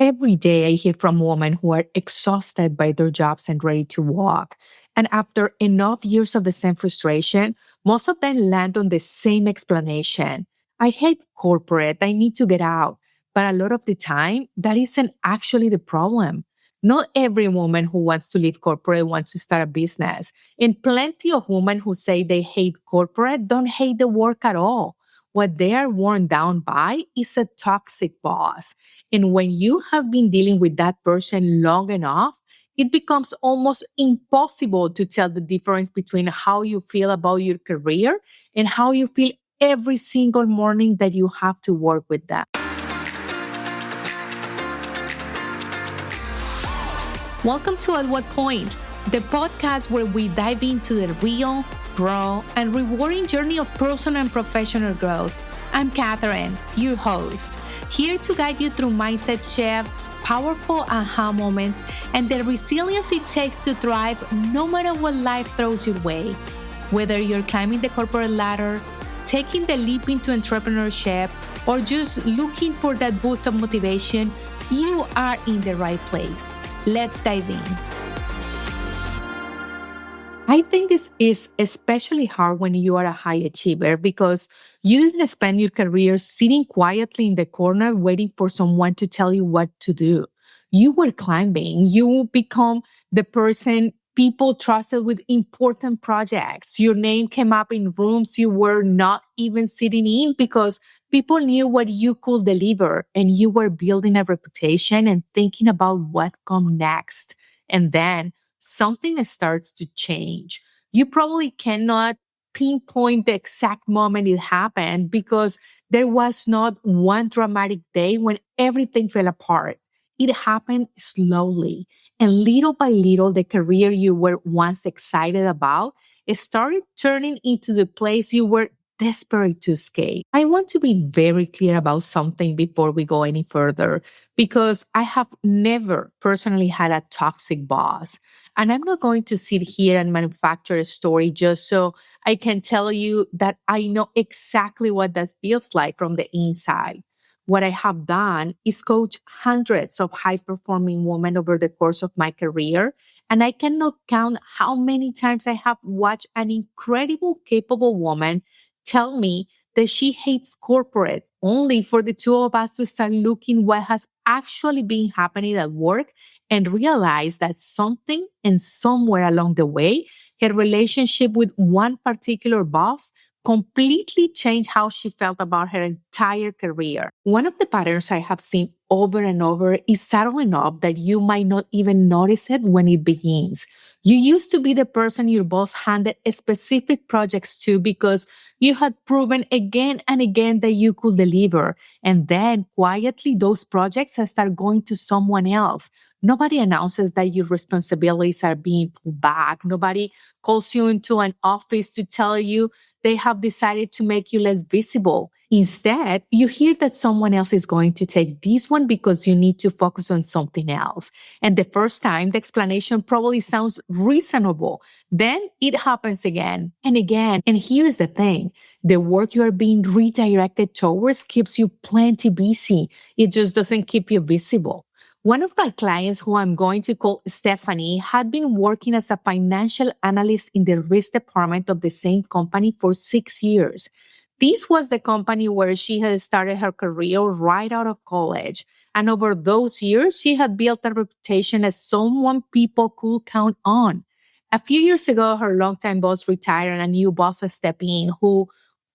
Every day, I hear from women who are exhausted by their jobs and ready to walk. And after enough years of the same frustration, most of them land on the same explanation. I hate corporate. I need to get out. But a lot of the time, that isn't actually the problem. Not every woman who wants to leave corporate wants to start a business. And plenty of women who say they hate corporate don't hate the work at all. What they are worn down by is a toxic boss, and when you have been dealing with that person long enough, it becomes almost impossible to tell the difference between how you feel about your career and how you feel every single morning that you have to work with them. Welcome to At What Point, the podcast where we dive into the real, raw, and rewarding journey of personal and professional growth. I'm Catherine, your host, here to guide you through mindset shifts, powerful aha moments, and the resilience it takes to thrive no matter what life throws your way. Whether you're climbing the corporate ladder, taking the leap into entrepreneurship, or just looking for that boost of motivation, you are in the right place. Let's dive in. I think this is especially hard when you are a high achiever because you didn't spend your career sitting quietly in the corner waiting for someone to tell you what to do. You were climbing. You become the person people trusted with important projects. Your name came up in rooms you were not even sitting in because people knew what you could deliver, and you were building a reputation and thinking about what come next. And then something starts to change. You probably cannot pinpoint the exact moment it happened because there was not one dramatic day when everything fell apart. It happened slowly. And little by little, the career you were once excited about started turning into the place you were desperate to escape. I want to be very clear about something before we go any further because I have never personally had a toxic boss. And I'm not going to sit here and manufacture a story just so I can tell you that I know exactly what that feels like from the inside. What I have done is coach hundreds of high performing women over the course of my career. And I cannot count how many times I have watched an incredible, capable woman tell me that she hates corporate only for the two of us to start looking what has actually been happening at work and realize that something and somewhere along the way, her relationship with one particular boss completely changed how she felt about her entire career. One of the patterns I have seen over and over is subtle enough that you might not even notice it when it begins. You used to be the person your boss handed specific projects to because you had proven again and again that you could deliver. And then quietly, those projects start going to someone else. Nobody announces that your responsibilities are being pulled back. Nobody calls you into an office to tell you they have decided to make you less visible. Instead, you hear that someone else is going to take this one because you need to focus on something else. And the first time, the explanation probably sounds reasonable. Then it happens again and again. And here's the thing. The work you are being redirected towards keeps you plenty busy. It just doesn't keep you visible. One of my clients, who I'm going to call Stephanie, had been working as a financial analyst in the risk department of the same company for 6 years. This was the company where she had started her career right out of college. And over those years, she had built a reputation as someone people could count on. A few years ago, her longtime boss retired and a new boss stepped in who,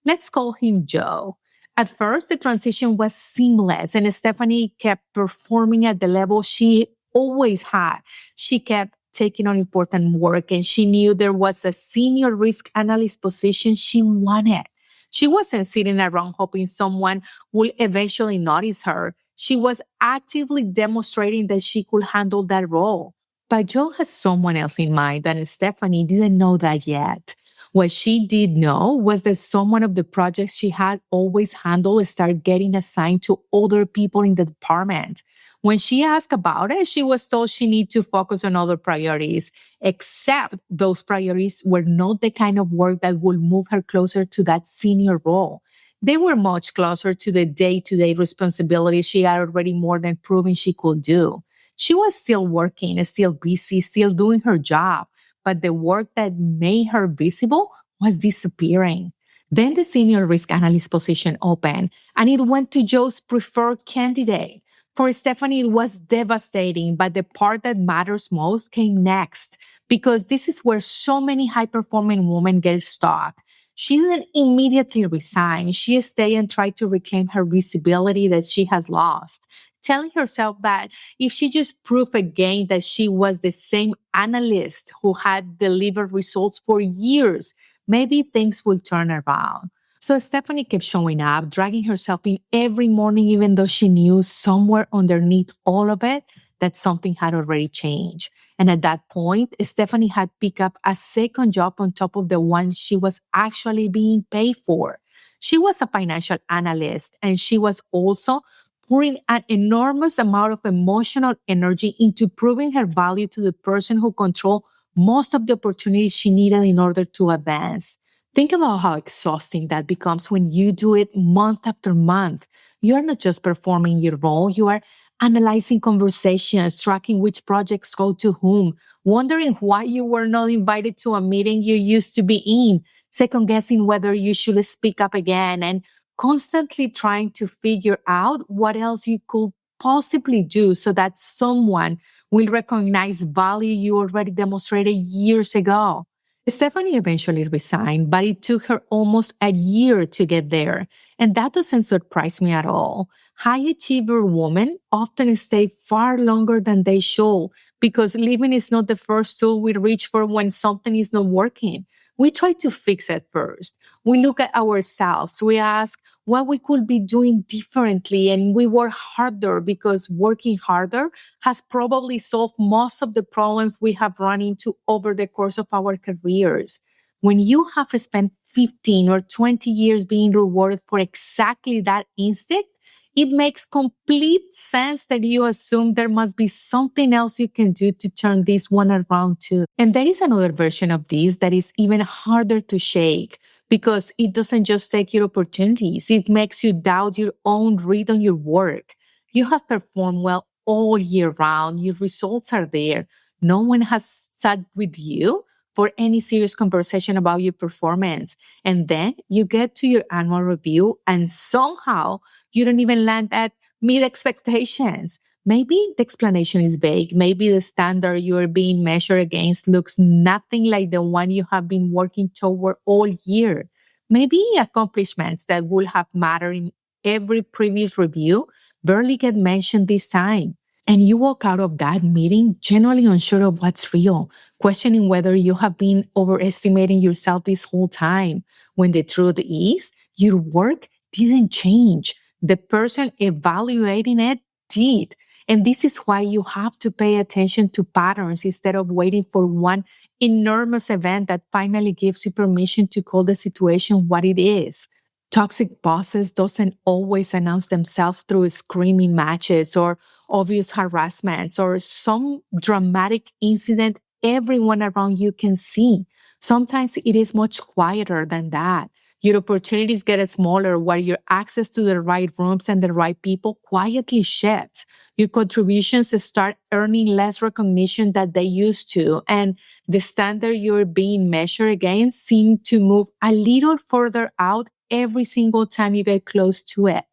let's call him Joe. At first, the transition was seamless, and Stephanie kept performing at the level she always had. She kept taking on important work, and she knew there was a senior risk analyst position she wanted. She wasn't sitting around hoping someone would eventually notice her. She was actively demonstrating that she could handle that role. But Joe has someone else in mind, and Stephanie didn't know that yet. What she did know was that some one of the projects she had always handled started getting assigned to other people in the department. When she asked about it, she was told she needed to focus on other priorities, except those priorities were not the kind of work that would move her closer to that senior role. They were much closer to the day to day responsibilities she had already more than proven she could do. She was still working, still busy, still doing her job, but the work that made her visible was disappearing. Then the senior risk analyst position opened, and it went to Joe's preferred candidate. For Stephanie, it was devastating, but the part that matters most came next because this is where so many high performing women get stuck. She didn't immediately resign. She stayed and tried to reclaim her visibility that she has lost, telling herself that if she just proved again that she was the same analyst who had delivered results for years, maybe things will turn around. So Stephanie kept showing up, dragging herself in every morning, even though she knew somewhere underneath all of it that something had already changed. And at that point, Stephanie had picked up a second job on top of the one she was actually being paid for. She was a financial analyst, and she was also pouring an enormous amount of emotional energy into proving her value to the person who controlled most of the opportunities she needed in order to advance. Think about how exhausting that becomes when you do it month after month. You are not just performing your role, you are analyzing conversations, tracking which projects go to whom, wondering why you were not invited to a meeting you used to be in, second guessing whether you should speak up again, and constantly trying to figure out what else you could possibly do so that someone will recognize value you already demonstrated years ago. Stephanie eventually resigned, but it took her almost a year to get there. And that doesn't surprise me at all. High achiever women often stay far longer than they should because leaving is not the first tool we reach for when something is not working. We try to fix it first. We look at ourselves. We ask what we could be doing differently, and we work harder because working harder has probably solved most of the problems we have run into over the course of our careers. When you have spent 15 or 20 years being rewarded for exactly that instinct, it makes complete sense that you assume there must be something else you can do to turn this one around too. And there is another version of this that is even harder to shake because it doesn't just take your opportunities, it makes you doubt your own read on your work. You have performed well all year round, your results are there. No one has sat with you for any serious conversation about your performance. And then you get to your annual review and somehow you don't even land at meet expectations. Maybe the explanation is vague. Maybe the standard you are being measured against looks nothing like the one you have been working toward all year. Maybe accomplishments that would have mattered in every previous review barely get mentioned this time. And you walk out of that meeting generally unsure of what's real, questioning whether you have been overestimating yourself this whole time, when the truth is your work didn't change. The person evaluating it did. And this is why you have to pay attention to patterns instead of waiting for one enormous event that finally gives you permission to call the situation what it is. Toxic bosses doesn't always announce themselves through screaming matches or obvious harassments or some dramatic incident everyone around you can see. Sometimes it is much quieter than that. Your opportunities get smaller while your access to the right rooms and the right people quietly shifts. Your contributions start earning less recognition than they used to, and the standard you're being measured against seems to move a little further out every single time you get close to it.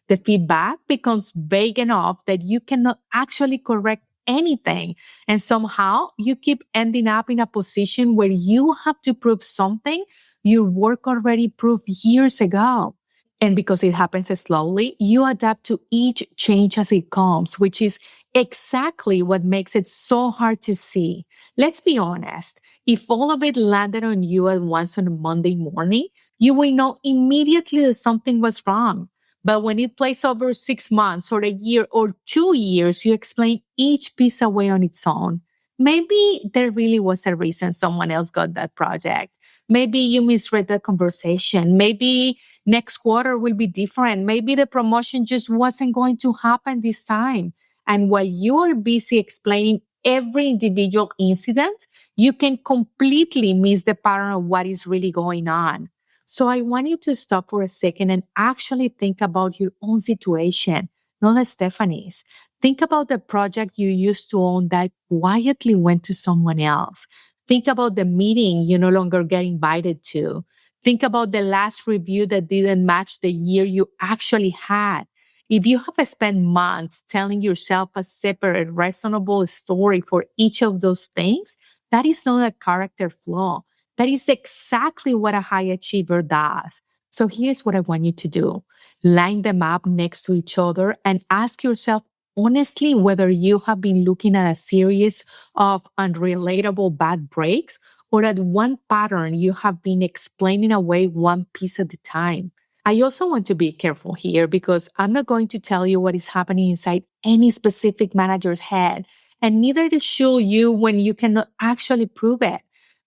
The feedback becomes vague enough that you cannot actually correct anything. And somehow you keep ending up in a position where you have to prove something your work already proved years ago. And because it happens slowly, you adapt to each change as it comes, which is exactly what makes it so hard to see. Let's be honest. If all of it landed on you at once on a Monday morning, you will know immediately that something was wrong. But when it plays over 6 months or a year or 2 years, you explain each piece away on its own. Maybe there really was a reason someone else got that project. Maybe you misread the conversation. Maybe next quarter will be different. Maybe the promotion just wasn't going to happen this time. And while you are busy explaining every individual incident, you can completely miss the pattern of what is really going on. So I want you to stop for a second and actually think about your own situation, not Stephanie's. Think about the project you used to own that quietly went to someone else. Think about the meeting you no longer get invited to. Think about the last review that didn't match the year you actually had. If you have spent months telling yourself a separate, reasonable story for each of those things, that is not a character flaw. That is exactly what a high achiever does. So here's what I want you to do. Line them up next to each other and ask yourself honestly whether you have been looking at a series of unrelatable bad breaks or at one pattern you have been explaining away one piece at a time. I also want to be careful here because I'm not going to tell you what is happening inside any specific manager's head, and neither should you when you cannot actually prove it.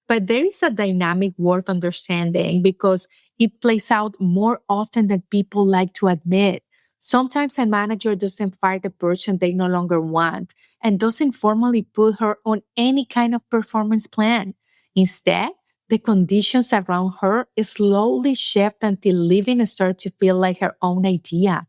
But there is a dynamic worth understanding because it plays out more often than people like to admit. Sometimes a manager doesn't fire the person they no longer want and doesn't formally put her on any kind of performance plan. Instead, the conditions around her slowly shift until living starts to feel like her own idea.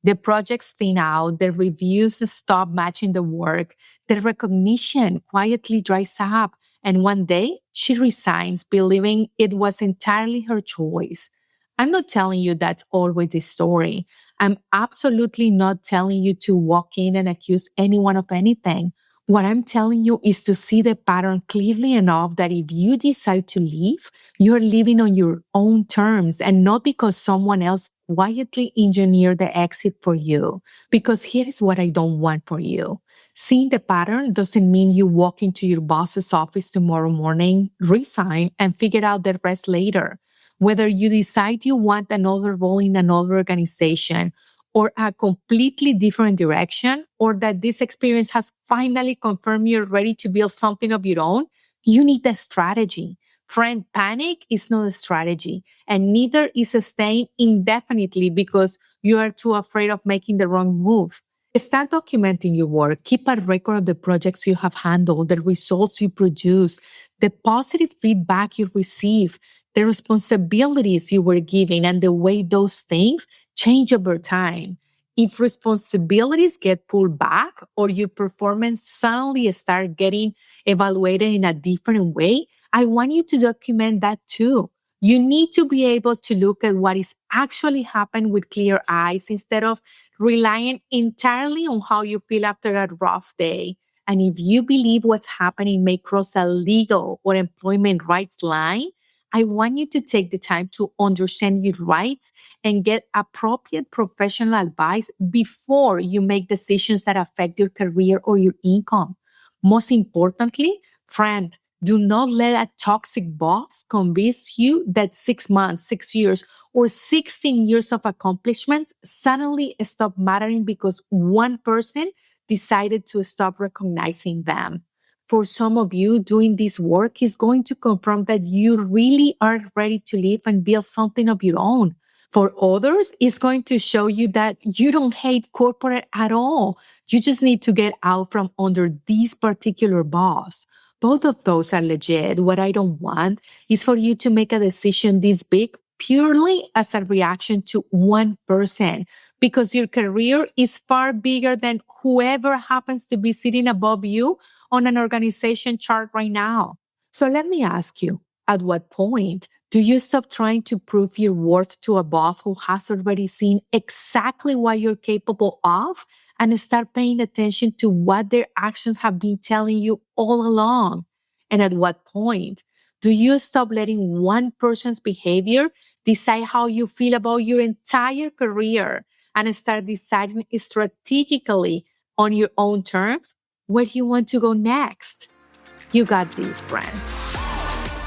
The projects thin out, the reviews stop matching the work, the recognition quietly dries up, and one day she resigns, believing it was entirely her choice. I'm not telling you that's always the story. I'm absolutely not telling you to walk in and accuse anyone of anything. What I'm telling you is to see the pattern clearly enough that if you decide to leave, you're living on your own terms and not because someone else quietly engineered the exit for you. Because here is what I don't want for you. Seeing the pattern doesn't mean you walk into your boss's office tomorrow morning, resign, and figure out the rest later. Whether you decide you want another role in another organization or a completely different direction, or that this experience has finally confirmed you're ready to build something of your own, you need a strategy. Friend, panic is not a strategy, and neither is staying indefinitely because you are too afraid of making the wrong move. Start documenting your work. Keep a record of the projects you have handled, the results you produce, the positive feedback you receive, the responsibilities you were given, and the way those things change over time. If responsibilities get pulled back or your performance suddenly start getting evaluated in a different way, I want you to document that too. You need to be able to look at what is actually happened with clear eyes instead of relying entirely on how you feel after a rough day. And if you believe what's happening may cross a legal or employment rights line, I want you to take the time to understand your rights and get appropriate professional advice before you make decisions that affect your career or your income. Most importantly, friend, do not let a toxic boss convince you that 6 months, 6 years, or 16 years of accomplishments suddenly stop mattering because one person decided to stop recognizing them. For some of you, doing this work is going to confirm that you really are ready to live and build something of your own. For others, it's going to show you that you don't hate corporate at all. You just need to get out from under this particular boss. Both of those are legit. What I don't want is for you to make a decision this big purely as a reaction to one person, because your career is far bigger than whoever happens to be sitting above you on an organization chart right now. So let me ask you, at what point do you stop trying to prove your worth to a boss who has already seen exactly what you're capable of and start paying attention to what their actions have been telling you all along? And at what point do you stop letting one person's behavior decide how you feel about your entire career and start deciding strategically on your own terms where you want to go next? You got this, friend.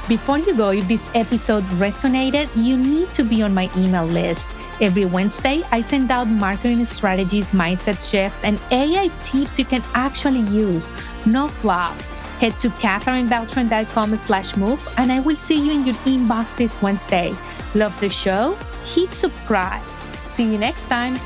Before you go, if this episode resonated, you need to be on my email list. Every Wednesday, I send out marketing strategies, mindset shifts, and AI tips you can actually use. No fluff. Head to katherinebeltran.com/move, and I will see you in your inbox this Wednesday. Love the show? Hit subscribe. See you next time.